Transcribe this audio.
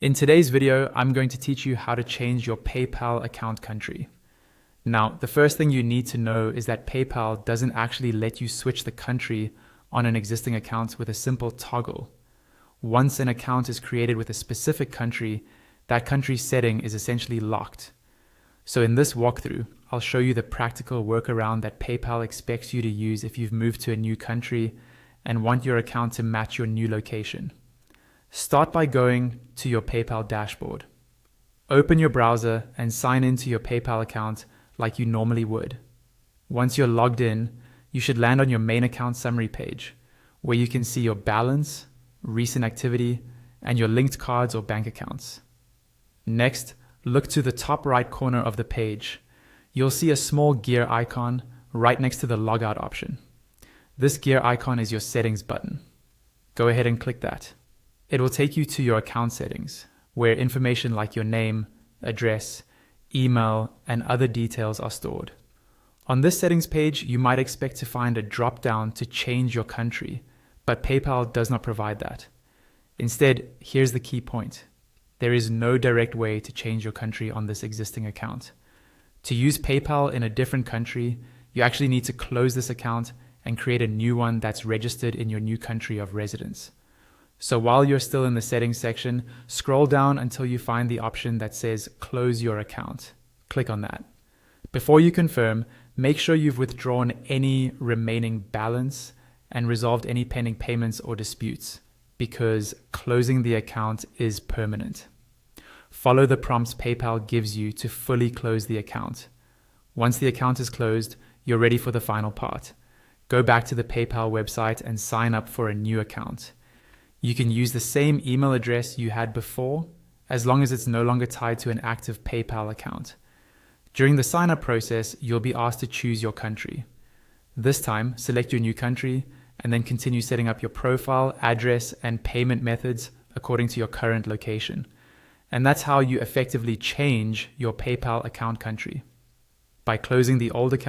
In today's video, I'm going to teach you how to change your PayPal account country. Now, the first thing you need to know is that PayPal doesn't actually let you switch the country on an existing account with a simple toggle. Once an account is created with a specific country, that country's setting is essentially locked. So in this walkthrough, I'll show you the practical workaround that PayPal expects you to use if you've moved to a new country and want your account to match your new location. Start by going to your PayPal dashboard. Open your browser and sign into your PayPal account like you normally would. Once you're logged in, you should land on your main account summary page, where you can see your balance, recent activity, and your linked cards or bank accounts. Next, look to the top right corner of the page. You'll see a small gear icon right next to the logout option. This gear icon is your settings button. Go ahead and click that. It will take you to your account settings, where information like your name, address, email, and other details are stored. On this settings page, you might expect to find a drop-down to change your country, but PayPal does not provide that. Instead, here's the key point. There is no direct way to change your country on this existing account. To use PayPal in a different country, you actually need to close this account and create a new one that's registered in your new country of residence. So while you're still in the settings section, scroll down until you find the option that says Close Your Account. Click on that. Before you confirm, make sure you've withdrawn any remaining balance and resolved any pending payments or disputes, because closing the account is permanent. Follow the prompts PayPal gives you to fully close the account. Once the account is closed, you're ready for the final part. Go back to the PayPal website and sign up for a new account. You can use the same email address you had before, as long as it's no longer tied to an active PayPal account. During the sign-up process, you'll be asked to choose your country. This time, select your new country, and then continue setting up your profile, address, and payment methods according to your current location. And that's how you effectively change your PayPal account country. By closing the old account